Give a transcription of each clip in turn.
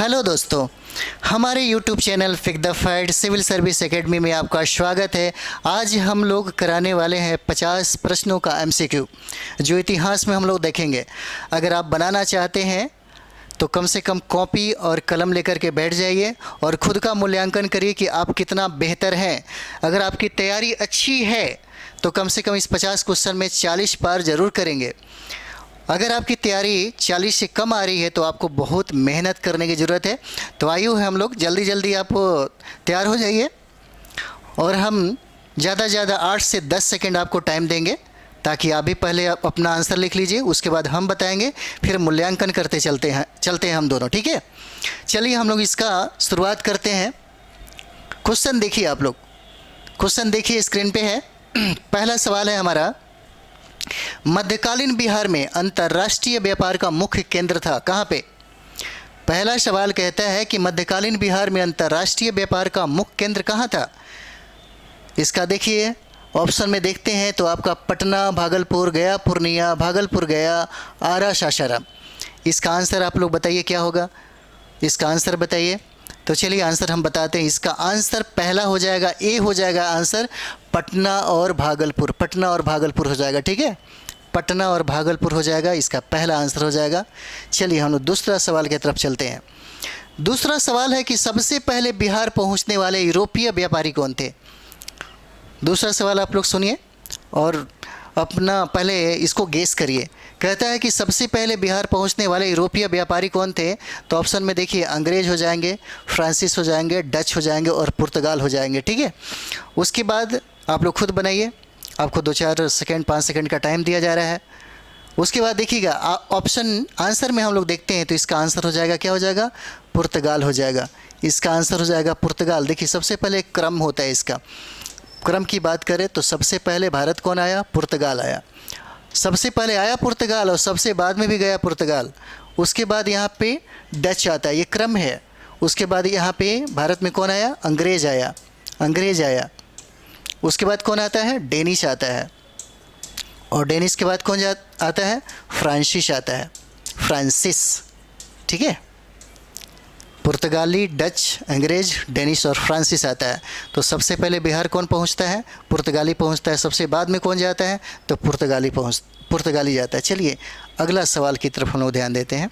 Hello दोस्तों, हमारे YouTube channel फिक the fight civil service academy में आपका स्वागत है। आज हम लोग कराने वाले हैं 50 प्रश्नों का एमसीक्यू, जो इतिहास में हम लोग देखेंगे। अगर आप बनाना चाहते हैं तो कम से कम कॉपी और कलम लेकर के बैठ जाइए और ख़ुद का मूल्यांकन करिए कि आप कितना बेहतर हैं। अगर आपकी तैयारी अच्छी है तो कम से कम इस 50 क्वेश्चन में 40 पार ज़रूर करेंगे। अगर आपकी तैयारी 40 से कम आ रही है तो आपको बहुत मेहनत करने की ज़रूरत है। तो आइए हम लोग जल्दी आप तैयार हो जाइए और हम ज़्यादा से ज़्यादा 8 से 10 सेकंड आपको टाइम देंगे, ताकि आप भी पहले अपना आंसर लिख लीजिए, उसके बाद हम बताएंगे, फिर मूल्यांकन करते चलते हैं हम दोनों। ठीक है, चलिए हम लोग इसका शुरुआत करते हैं। क्वेश्चन देखिए, आप लोग क्वेश्चन देखिए, स्क्रीन पे है। पहला सवाल है हमारा, मध्यकालीन बिहार में अंतर्राष्ट्रीय व्यापार का मुख्य केंद्र था, कहाँ पे? पहला सवाल कहता है कि मध्यकालीन बिहार में अंतर्राष्ट्रीय व्यापार का मुख्य केंद्र कहाँ था। इसका देखिए ऑप्शन में देखते हैं तो आपका पटना, भागलपुर, गया, पूर्णिया, भागलपुर, गया, आरा, सासाराम। इसका आंसर आप लोग बताइए क्या होगा, इसका आंसर बताइए। तो चलिए आंसर हम बताते हैं। इसका आंसर पहला हो जाएगा, ए हो जाएगा आंसर, पटना और भागलपुर। पटना और भागलपुर हो जाएगा, ठीक है, पटना और भागलपुर हो जाएगा, इसका पहला आंसर हो जाएगा। चलिए हम लोग दूसरा सवाल की तरफ चलते हैं। दूसरा सवाल है कि सबसे पहले बिहार पहुंचने वाले यूरोपीय व्यापारी कौन थे। दूसरा सवाल आप लोग सुनिए और अपना पहले इसको गेस करिए। कहता है कि सबसे पहले बिहार पहुंचने वाले यूरोपीय व्यापारी कौन थे। तो ऑप्शन में देखिए, अंग्रेज हो जाएंगे, फ्रांसीस हो जाएंगे, डच हो जाएंगे और पुर्तगाल हो जाएंगे। ठीक है, उसके बाद आप लोग खुद बनाइए, आपको 2-4 सेकंड 5 सेकंड का टाइम दिया जा रहा है। उसके बाद देखिएगा ऑप्शन आंसर में हम लोग देखते हैं तो इसका आंसर हो जाएगा, क्या हो जाएगा, पुर्तगाल हो जाएगा। इसका आंसर हो जाएगा पुर्तगाल। देखिए सबसे पहले क्रम होता है, इसका क्रम की बात करें तो सबसे पहले भारत कौन आया, पुर्तगाल आया। सबसे पहले आया पुर्तगाल और सबसे बाद में भी गया पुर्तगाल। उसके बाद यहाँ पे डच आता है, ये क्रम है। उसके बाद यहाँ पे भारत में कौन आया, अंग्रेज आया, अंग्रेज आया। उसके बाद कौन आता है, डेनिश आता है, और डेनिश के बाद कौन आता है, फ्रांसीस आता है, फ्रांसिस। ठीक है, पुर्तगाली, डच, अंग्रेज, डेनिश और फ्रांसिस आता है। तो सबसे पहले बिहार कौन पहुंचता है, पुर्तगाली पहुंचता है। सबसे बाद में कौन जाता है, तो पुर्तगाली जाता है। चलिए अगला सवाल की तरफ हम लोग ध्यान देते हैं।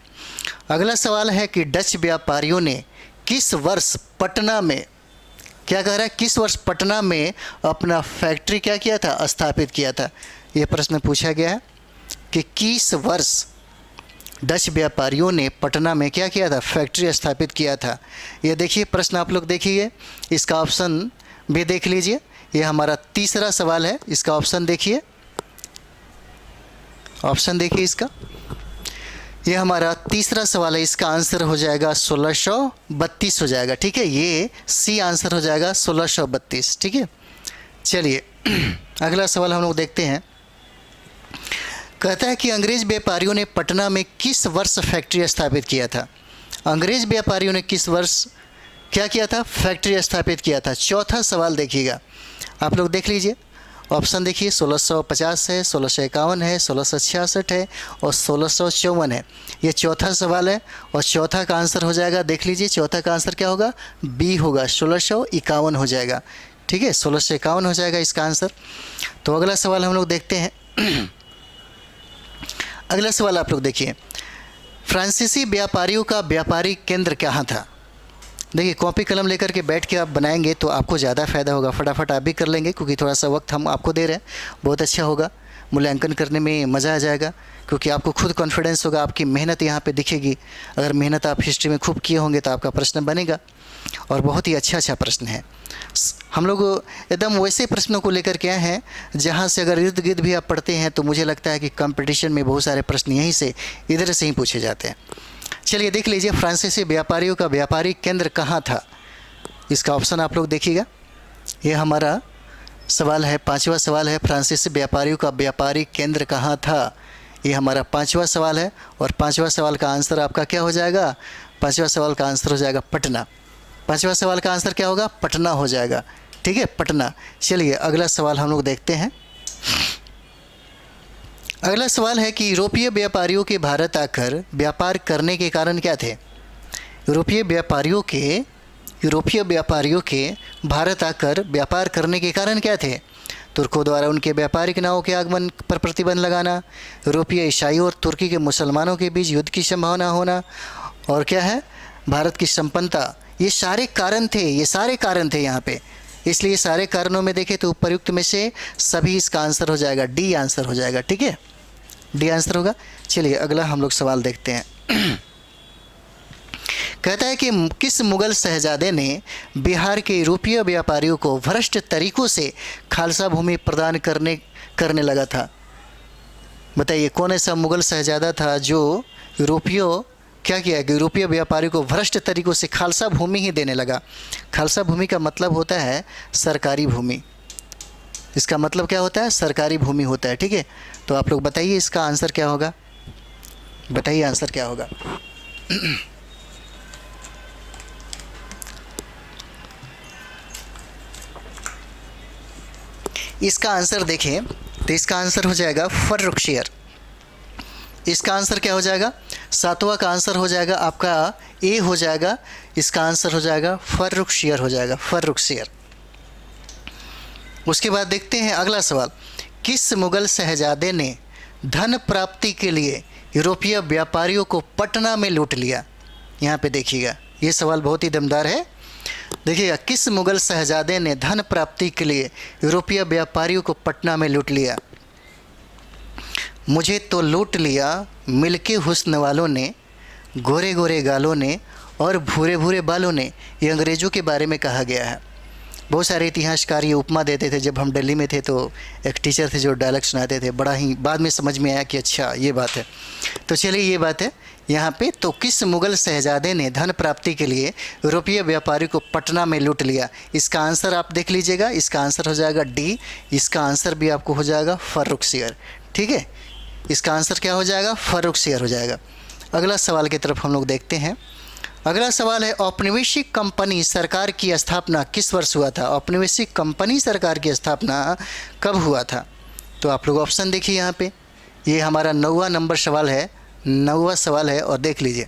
अगला सवाल है कि डच व्यापारियों ने किस वर्ष पटना में, क्या कह रहा है, किस वर्ष पटना में अपना फैक्ट्री क्या किया था, स्थापित किया था। ये प्रश्न पूछा गया है कि किस वर्ष डच व्यापारियों ने पटना में क्या किया था, फैक्ट्री स्थापित किया था। ये देखिए प्रश्न आप लोग देखिए, इसका ऑप्शन भी देख लीजिए। ये हमारा तीसरा सवाल है, इसका ऑप्शन देखिए, ऑप्शन देखिए इसका। ये हमारा तीसरा सवाल है, इसका आंसर हो जाएगा 1632 हो जाएगा। ठीक है, ये सी आंसर हो जाएगा 1632। ठीक है, चलिए अगला सवाल हम लोग देखते हैं। कहता है कि अंग्रेज व्यापारियों ने पटना में किस वर्ष फैक्ट्री स्थापित किया था। अंग्रेज व्यापारियों ने किस वर्ष क्या किया था, फैक्ट्री स्थापित किया था। चौथा सवाल देखिएगा, आप लोग देख लीजिए, ऑप्शन देखिए, 1650 है, 1651 है, 1666 है और 1654 है। ये चौथा सवाल है और चौथा का आंसर हो जाएगा, देख लीजिए चौथा का आंसर क्या होगा, बी होगा, 1651 हो जाएगा। ठीक है, 1651 हो जाएगा इसका आंसर। तो अगला सवाल हम लोग देखते हैं। अगला सवाल आप लोग देखिए, फ्रांसीसी व्यापारियों का व्यापारिक केंद्र कहाँ था। देखिए कॉपी कलम लेकर के बैठ के आप बनाएंगे तो आपको ज़्यादा फ़ायदा होगा। फटाफट आप भी कर लेंगे क्योंकि थोड़ा सा वक्त हम आपको दे रहे हैं, बहुत अच्छा होगा, मूल्यांकन करने में मज़ा आ जाएगा क्योंकि आपको खुद कॉन्फिडेंस होगा, आपकी मेहनत यहाँ पे दिखेगी। अगर मेहनत आप हिस्ट्री में खूब किए होंगे तो आपका प्रश्न बनेगा और बहुत ही अच्छा प्रश्न है। हम लोग एकदम वैसे प्रश्नों को लेकर के आए हैं जहाँ से अगर इर्द गिर्द भी आप पढ़ते हैं तो मुझे लगता है कि कंपटीशन में बहुत सारे प्रश्न यहीं से इधर से ही पूछे जाते हैं। चलिए देख लीजिए, फ्रांसीसी व्यापारियों का व्यापारिक केंद्र कहाँ था। इसका ऑप्शन आप लोग देखिएगा। ये हमारा सवाल है, पांचवा सवाल है, फ्रांसीसी व्यापारियों का व्यापारिक केंद्र कहाँ था। ये हमारा पांचवा सवाल है और पांचवा सवाल का आंसर आपका क्या हो जाएगा, पांचवा सवाल का आंसर हो जाएगा पटना। पांचवा सवाल का आंसर क्या होगा, पटना हो जाएगा। ठीक है, पटना। चलिए अगला सवाल हम लोग देखते हैं। अगला सवाल है कि यूरोपीय व्यापारियों के भारत आकर व्यापार करने के कारण क्या थे। यूरोपीय व्यापारियों के भारत आकर व्यापार करने के कारण क्या थे? तुर्कों द्वारा उनके व्यापारिक नावों के आगमन पर प्रतिबंध लगाना, यूरोपीय ईसाइयों और तुर्की के मुसलमानों के बीच युद्ध की संभावना होना, और क्या है, भारत की संपन्नता। ये सारे कारण थे यहाँ पे। इसलिए सारे कारणों में देखें तो उपर्युक्त में से सभी इसका आंसर हो जाएगा, डी आंसर हो जाएगा। ठीक है, डी आंसर होगा। चलिए अगला हम लोग सवाल देखते हैं। कहता है कि किस मुगल शहजादे ने बिहार के यूरोपीय व्यापारियों को भ्रष्ट तरीकों से खालसा भूमि प्रदान करने लगा था? बताइए कौन ऐसा मुगल शहजादा था जो क्या किया कि यूरोपीय व्यापारियों को भ्रष्ट तरीकों से खालसा भूमि ही देने लगा। खालसा भूमि का मतलब होता है सरकारी भूमि। इसका मतलब क्या होता है? सरकारी भूमि होता है। ठीक है, तो आप लोग बताइए इसका आंसर क्या होगा? बताइए आंसर क्या होगा? इसका आंसर देखें तो इसका आंसर हो जाएगा फर्रुखशियर। इसका आंसर क्या हो जाएगा? सातवां का आंसर हो जाएगा आपका ए हो जाएगा। इसका आंसर हो जाएगा फर्रुखशियर हो जाएगा, फर्रुखशियर। उसके बाद देखते हैं अगला सवाल। किस मुगल शहजादे ने धन प्राप्ति के लिए यूरोपीय व्यापारियों को पटना में लूट लिया? यहाँ पे देखिएगा, ये सवाल बहुत ही दमदार है। देखिएगा, किस मुगल शहजादे ने धन प्राप्ति के लिए यूरोपीय व्यापारियों को पटना में लूट लिया? मुझे तो लूट लिया मिलके हुस्न वालों ने, गोरे गोरे गालों ने और भूरे भूरे बालों ने, ये अंग्रेज़ों के बारे में कहा गया है। बहुत सारे इतिहासकार ये उपमा देते थे। जब हम दिल्ली में थे तो एक टीचर थे जो डायलॉग सुनाते थे, बड़ा ही बाद में समझ में आया कि अच्छा ये बात है। तो चलिए ये बात है यहाँ पे। तो किस मुगल शहजादे ने धन प्राप्ति के लिए यूरोपीय व्यापारी को पटना में लूट लिया? इसका आंसर आप देख लीजिएगा, इसका आंसर हो जाएगा डी। इसका आंसर भी आपको हो जाएगा फर्रुखशियर। ठीक है, इसका आंसर क्या हो जाएगा? फर्रुखशियर हो जाएगा। अगला सवाल की तरफ हम लोग देखते हैं। अगला सवाल है, औपनिवेशिक कंपनी सरकार की स्थापना किस वर्ष हुआ था? औपनिवेशिक कंपनी सरकार की स्थापना कब हुआ था? तो आप लोग ऑप्शन देखिए यहाँ पे। ये हमारा 9वां नंबर सवाल है, 9वां सवाल है, और देख लीजिए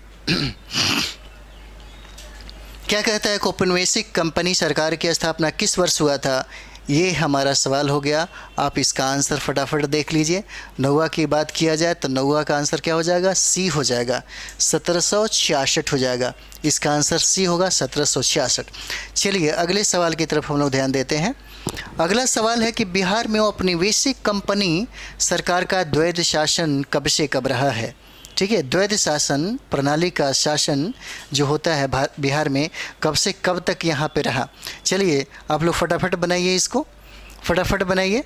क्या कहता है कि औपनिवेशिक कंपनी सरकार की स्थापना किस वर्ष हुआ था? ये हमारा सवाल हो गया। आप इसका आंसर फटाफट देख लीजिए। 9वां की बात किया जाए तो 9वां का आंसर क्या हो जाएगा? सी हो जाएगा, 1766 हो जाएगा। इसका आंसर सी होगा, 1766। चलिए अगले सवाल की तरफ हम लोग ध्यान देते हैं। अगला सवाल है कि बिहार में औपनिवेशिक कंपनी सरकार का द्वैध शासन कब से कब रहा है? ठीक है, द्वैध शासन प्रणाली का शासन जो होता है बिहार में कब से कब तक यहाँ पे रहा? चलिए आप लोग फटाफट बनाइए, इसको फटाफट बनाइए,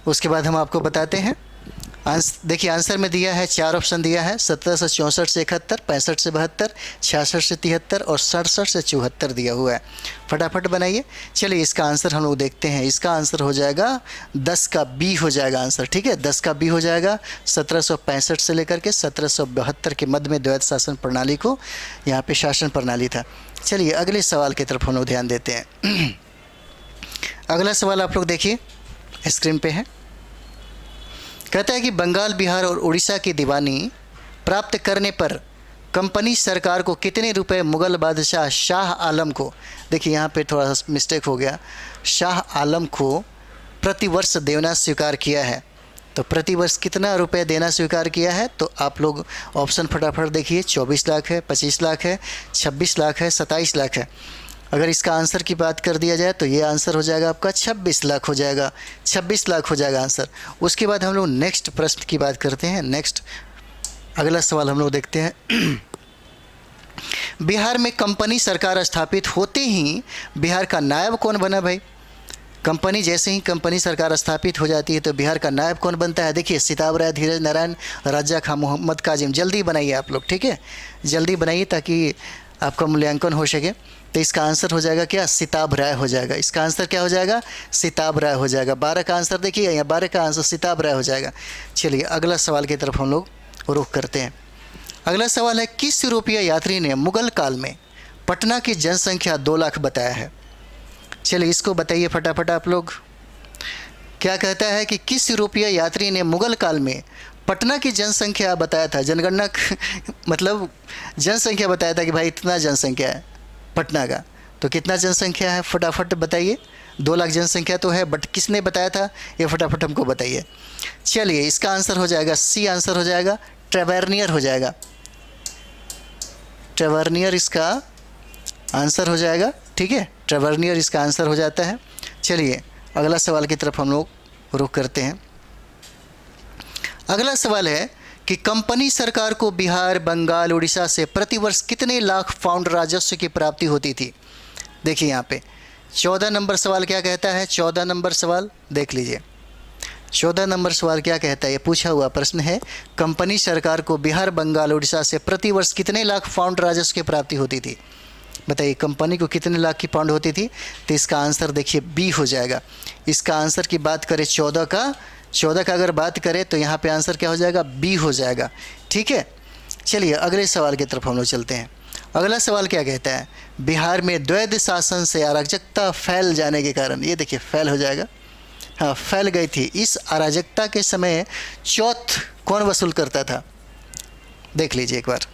उसके बाद हम आपको बताते हैं। देखिए आंसर में दिया है, 4 ऑप्शन दिया है। 1764 से 71, 65 से 72, 66 से 73 और 67 से 74 दिया हुआ है। फटाफट बनाइए। चलिए इसका आंसर हम लोग देखते हैं। इसका आंसर हो जाएगा 10 का बी हो जाएगा आंसर। ठीक है, 10 का बी हो जाएगा। 1765 से लेकर के 1772 के मध्य में द्वैध शासन प्रणाली को यहाँ पे शासन प्रणाली था। चलिए अगले सवाल की तरफ हम लोग ध्यान देते हैं। अगला सवाल आप लोग देखिए, स्क्रीन पे है। कहता है कि बंगाल, बिहार और उड़ीसा की दीवानी प्राप्त करने पर कंपनी सरकार को कितने रुपए मुगल बादशाह शाह आलम को, देखिए यहाँ पे थोड़ा सा मिस्टेक हो गया, शाह आलम को प्रतिवर्ष देना स्वीकार किया है? तो प्रतिवर्ष कितना रुपए देना स्वीकार किया है? तो आप लोग ऑप्शन फटाफट देखिए। 24 लाख है, 25 लाख है, 26 लाख है, 27 लाख है। अगर इसका आंसर की बात कर दिया जाए तो ये आंसर हो जाएगा आपका 26 लाख हो जाएगा, 26 लाख हो जाएगा आंसर। उसके बाद हम लोग नेक्स्ट प्रश्न की बात करते हैं। नेक्स्ट अगला सवाल हम लोग देखते हैं। बिहार में कंपनी सरकार स्थापित होते ही बिहार का नायब कौन बना भाई? कंपनी जैसे ही कंपनी सरकार स्थापित हो जाती है तो बिहार का नायब कौन बनता है? देखिए सिताब राय, धीरज नारायण, रज्जा खां, मोहम्मद काजिम। जल्दी बनाइए आप लोग, ठीक है, जल्दी बनाइए ताकि आपका मूल्यांकन हो सके। तो इसका आंसर हो जाएगा क्या? सिताब राय हो जाएगा। इसका आंसर क्या हो जाएगा? सिताब राय हो जाएगा। 12 का आंसर देखिए, यहाँ 12 का आंसर सिताब राय हो जाएगा। चलिए अगला सवाल की तरफ हम लोग रुख करते हैं। अगला सवाल है, किस यूरोपीय यात्री ने मुगल काल में पटना की जनसंख्या 2 लाख बताया है? चलिए इसको बताइए फटाफट आप लोग। क्या कहता है कि किस यूरोपीय यात्री ने मुगल काल में पटना की जनसंख्या बताया था, जनगणना मतलब जनसंख्या बताया था कि भाई इतना जनसंख्या है पटना का, तो कितना जनसंख्या है फटाफट बताइए। 2 लाख जनसंख्या तो है, बट किसने बताया था ये फटाफट हमको बताइए। चलिए इसका आंसर हो जाएगा सी, आंसर हो जाएगा ट्रेवर्नियर हो जाएगा। ट्रेवर्नियर इसका आंसर हो जाएगा, ठीक है, ट्रेवर्नियर इसका आंसर हो जाता है। चलिए अगला सवाल की तरफ हम लोग रुख करते हैं। अगला सवाल है कि कंपनी सरकार को बिहार, बंगाल, उड़ीसा से प्रतिवर्ष कितने लाख पाउंड राजस्व की प्राप्ति होती थी। देखिए यहाँ पे 14 नंबर सवाल क्या कहता है, 14 नंबर सवाल देख लीजिए। 14 नंबर सवाल क्या कहता है, ये पूछा हुआ प्रश्न है, कंपनी सरकार को बिहार, बंगाल, उड़ीसा से प्रतिवर्ष कितने लाख पाउंड राजस्व की प्राप्ति होती थी। बताइए कंपनी को कितने लाख की पाउंड होती थी। तो इसका आंसर देखिए बी हो जाएगा। इसका आंसर की बात करें 14 का अगर बात करें तो यहाँ पे आंसर क्या हो जाएगा, बी हो जाएगा, ठीक है। चलिए अगले सवाल की तरफ हम लोग चलते हैं। अगला सवाल क्या कहता है, बिहार में द्वैध शासन से अराजकता फैल जाने के कारण, ये देखिए फैल हो जाएगा, हाँ फैल गई थी। इस अराजकता के समय चौथ कौन वसूल करता था, देख लीजिए एक बार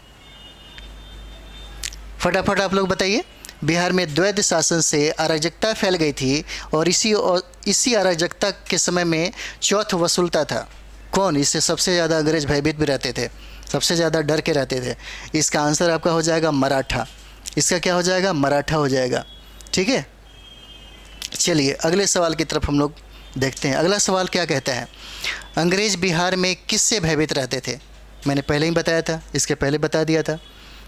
फटाफट आप लोग बताइए। बिहार में द्वैध शासन से अराजकता फैल गई थी और इसी अराजकता के समय में चौथ वसूलता था कौन। इससे सबसे ज़्यादा अंग्रेज भयभीत भी रहते थे, सबसे ज़्यादा डर के रहते थे। इसका आंसर आपका हो जाएगा मराठा। इसका क्या हो जाएगा, मराठा हो जाएगा, ठीक है। चलिए अगले सवाल की तरफ हम लोग देखते हैं। अगला सवाल क्या कहता है, अंग्रेज बिहार में किससे भयभीत रहते थे। मैंने पहले ही बताया था, इसके पहले बता दिया था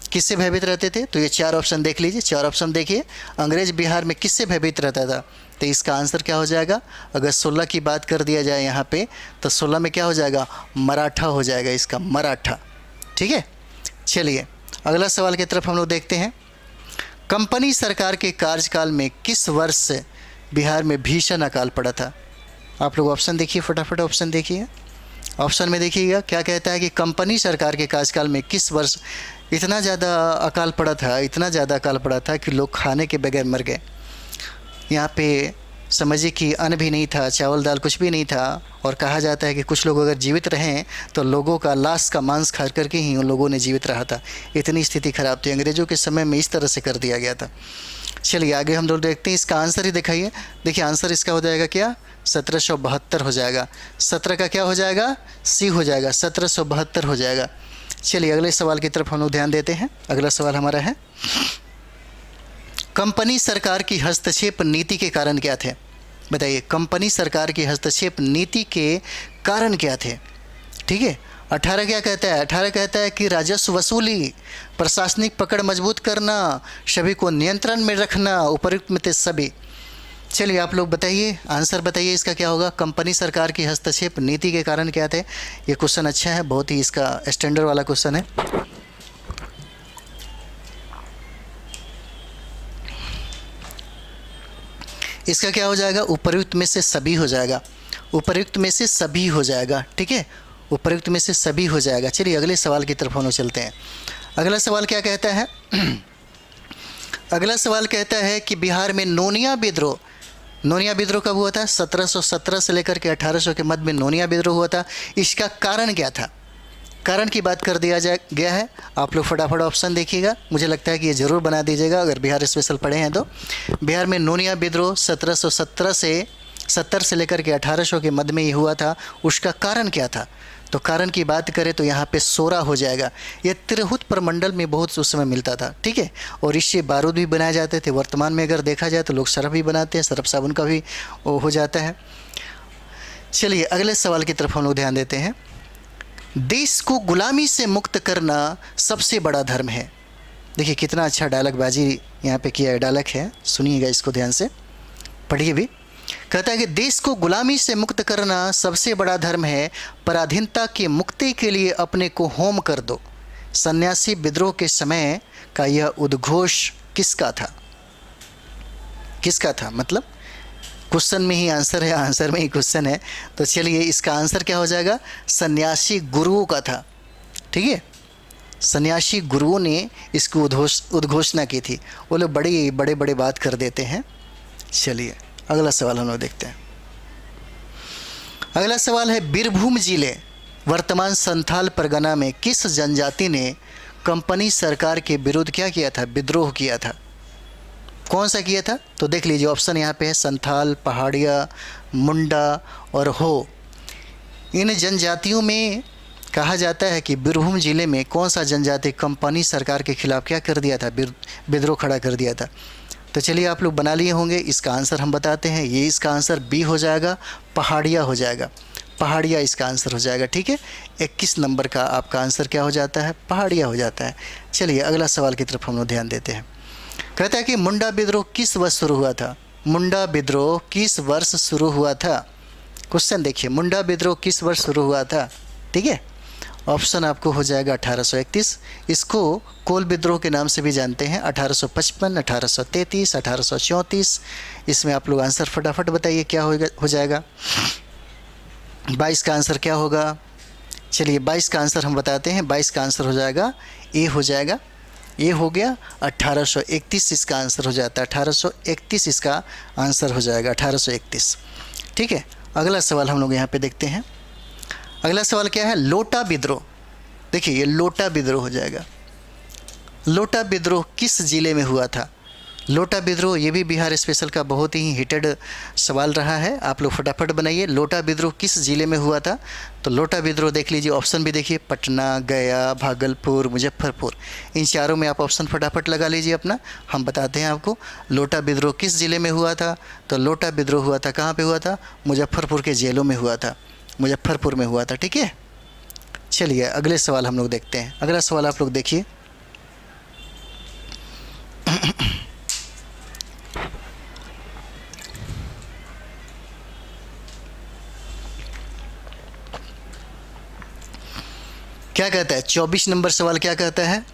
किससे भयभीत रहते थे। तो ये 4 ऑप्शन देख लीजिए, 4 ऑप्शन देखिए, अंग्रेज बिहार में किससे भयभीत रहता था। तो इसका आंसर क्या हो जाएगा, अगर 16 की बात कर दिया जाए यहाँ पे तो 16 में क्या हो जाएगा, मराठा हो जाएगा, इसका मराठा, ठीक है। चलिए अगला सवाल की तरफ हम लोग देखते हैं। कंपनी सरकार के कार्यकाल में किस वर्ष बिहार में भीषण अकाल पड़ा था। आप लोग ऑप्शन देखिए, फटाफट ऑप्शन देखिए। ऑप्शन में देखिएगा क्या कहता है कि कंपनी सरकार के कार्यकाल में किस वर्ष इतना ज़्यादा अकाल पड़ा था, इतना ज़्यादा अकाल पड़ा था कि लोग खाने के बगैर मर गए। यहाँ पे समझिए कि अन्न भी नहीं था, चावल दाल कुछ भी नहीं था, और कहा जाता है कि कुछ लोग अगर जीवित रहें तो लोगों का लाश का मांस खा करके ही उन लोगों ने जीवित रहा था। इतनी स्थिति खराब थी, अंग्रेज़ों के समय में इस तरह से कर दिया गया था। चलिए आगे हम लोग देखते हैं, इसका आंसर ही दिखाइए। देखिए आंसर इसका हो जाएगा क्या, 1772 हो जाएगा। 17 का क्या हो जाएगा, सी हो जाएगा, 1772 हो जाएगा। चलिए अगले सवाल की तरफ हम लोग ध्यान देते हैं। अगला सवाल हमारा है, कंपनी सरकार की हस्तक्षेप नीति के कारण क्या थे। बताइए कंपनी सरकार की हस्तक्षेप नीति के कारण क्या थे, ठीक है। 18 क्या कहता है, 18 कहता है कि राजस्व वसूली, प्रशासनिक पकड़ मजबूत करना, सभी को नियंत्रण में रखना, उपयुक्त में थे सभी। चलिए आप लोग बताइए, आंसर बताइए इसका क्या होगा। कंपनी सरकार की हस्तक्षेप नीति के कारण क्या थे। ये क्वेश्चन अच्छा है, बहुत ही इसका स्टैंडर्ड वाला क्वेश्चन है। इसका क्या हो जाएगा, उपयुक्त में से सभी हो जाएगा, उपयुक्त में से सभी हो जाएगा, ठीक है, उपयुक्त में से सभी हो जाएगा। चलिए अगले सवाल की तरफ हम लोग चलते हैं। अगला सवाल क्या कहता है अगला सवाल कहता है कि बिहार में नोनिया विद्रोह, नोनिया विद्रोह कब हुआ था, 1717 से लेकर के 1800 के मध्य में नोनिया विद्रोह हुआ था। इसका कारण क्या था, कारण की बात कर दिया गया है। आप लोग फटाफट ऑप्शन देखिएगा, मुझे लगता है कि ये ज़रूर बना दीजिएगा अगर बिहार स्पेशल पढ़े हैं तो। बिहार में नोनिया विद्रोह 1770 से लेकर के 1800 के मध्य में ही हुआ था। उसका कारण क्या था, तो कारण की बात करें तो यहाँ पे सोरा हो जाएगा। यह तिरहुत प्रमंडल में बहुत उस समय मिलता था, ठीक है, और इससे बारूद भी बनाए जाते थे। वर्तमान में अगर देखा जाए तो लोग सरफ भी बनाते हैं, सरफ साबुन का भी हो जाता है। चलिए अगले सवाल की तरफ हम लोग ध्यान देते हैं। देश को गुलामी से मुक्त करना सबसे बड़ा धर्म है। देखिए कितना अच्छा डायलॉग बाजी यहाँ पे किया है, डायलॉग है, सुनिएगा इसको ध्यान से, पढ़िए भी। कहता है कि देश को गुलामी से मुक्त करना सबसे बड़ा धर्म है, पराधीनता की मुक्ति के लिए अपने को होम कर दो। सन्यासी विद्रोह के समय का यह उद्घोष किसका था, किसका था, मतलब क्वेश्चन में ही आंसर है, आंसर में ही क्वेश्चन है। तो चलिए इसका आंसर क्या हो जाएगा, सन्यासी गुरुओं का था, ठीक है। सन्यासी गुरुओं ने इसकी उद्घोषणा की थी। वो लोग बड़े बड़े बात कर देते हैं। चलिए अगला सवाल हम लोग देखते हैं। अगला सवाल है, बीरभूम जिले वर्तमान संथाल परगना में किस जनजाति ने कंपनी सरकार के विरुद्ध क्या किया था, विद्रोह किया था? कौन सा किया था? तो देख लीजिए, ऑप्शन यहाँ पे है संथाल, पहाड़िया, मुंडा और हो। इन जनजातियों में कहा जाता है कि बीरभूम जिले में कौन सा जनजाति कंपनी सरकार के खिलाफ क्या कर दिया था, विद्रोह खड़ा कर दिया था? तो चलिए आप लोग बना लिए होंगे, इसका आंसर हम बताते हैं। ये इसका आंसर बी हो जाएगा, पहाड़िया हो जाएगा। पहाड़िया इसका आंसर हो जाएगा। ठीक है, 21 नंबर का आपका आंसर क्या हो जाता है, पहाड़िया हो जाता है। चलिए अगला सवाल की तरफ हम लोग ध्यान देते हैं। कहता है कि मुंडा विद्रोह किस वर्ष शुरू हुआ था? मुंडा विद्रोह किस वर्ष शुरू हुआ था? क्वेश्चन देखिए, मुंडा विद्रोह किस वर्ष शुरू हुआ था? ठीक है, ऑप्शन आपको हो जाएगा 1831। इसको कोल विद्रोह के नाम से भी जानते हैं। 1855, 1833, 1834। इसमें आप लोग आंसर फटाफट बताइए क्या हो जाएगा। 22 का आंसर क्या होगा? चलिए 22 का आंसर हम बताते हैं। 22 का आंसर हो जाएगा ए हो जाएगा। ये हो गया। 1831 इसका आंसर हो जाता है। 1831 इसका आंसर हो जाएगा, 1831। ठीक है, अगला सवाल हम लोग यहाँ पे देखते हैं। अगला सवाल क्या है, लोटा विद्रोह। देखिए ये लोटा विद्रोह हो जाएगा। लोटा विद्रोह किस जिले में हुआ था? लोटा विद्रोह ये भी बिहार स्पेशल का बहुत ही हिटेड सवाल रहा है। आप लोग फटाफट बनाइए, लोटा विद्रोह किस जिले में हुआ था? तो लोटा विद्रोह देख लीजिए, ऑप्शन भी देखिए, पटना, गया, भागलपुर, मुजफ्फरपुर। इन चारों में आप ऑप्शन फटाफट लगा लीजिए अपना। हम बताते हैं आपको लोटा विद्रोह किस जिले में हुआ था। तो लोटा विद्रोह हुआ था, कहाँ पे हुआ था? मुजफ्फरपुर के जेलों में हुआ था, मुजफ्फरपुर में हुआ था। ठीक है, चलिए अगले सवाल हम लोग देखते हैं। अगला सवाल आप लोग देखिए। क्या कहता है? 24 नंबर सवाल क्या कहता है?